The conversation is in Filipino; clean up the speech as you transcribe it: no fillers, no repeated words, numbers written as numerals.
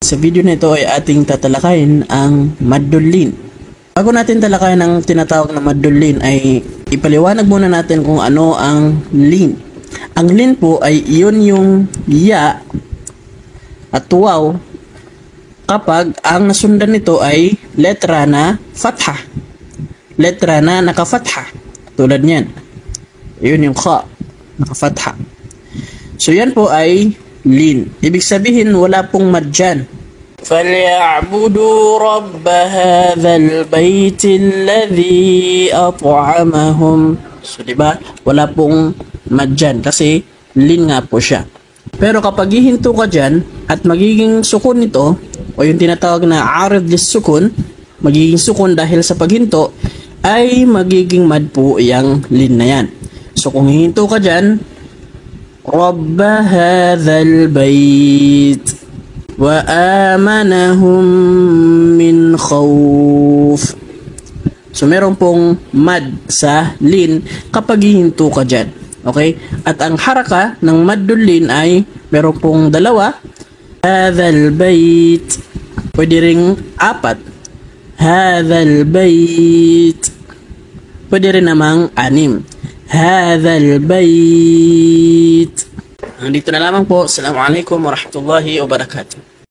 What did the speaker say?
Sa video na ito ay ating tatalakayin ang maddul-lin. Bago natin talakayin ang tinatawag na maddul-lin ay ipaliwanag muna natin kung ano ang lin. Ang lin po ay iyon yung ya at waw kapag ang nasundan nito ay letra na fatha. Letra na nakafatha. Tulad niyan. Iyon yung kha. Nakafatha. So yan po ay lin. Ibig sabihin wala pong mad dyan. فَلْيَعْبُدُوا رَبَّ هَذَا الْبَيْتِ الَّذِي أَطْعَمَهُمْ. So diba? Wala pong mad dyan kasi lin nga po siya. Pero kapag hihinto ka dyan at magiging sukun nito o yung tinatawag na arid lis-sukun, magiging sukun dahil sa paghinto ay magiging mad po yung lin na yan. So kung hihinto ka dyan, رَبَّ هَذَا الْبَيْتِ وَآمَنَهُمْ مِنْ خَوْفٍ. So meron pong mad sa lin kapag hihinto ka dyan. Okay? At ang haraka ng maddul-lin ay meron pong dalawa. هَذَا الْبَيْتِ. Pwede ring apat. هَذَا الْبَيْتِ. Pwede rin namang anim. هَذَا الْبَيْتِ. Nandito na lamang po. Assalamualaikum warahmatullahi wabarakatuh.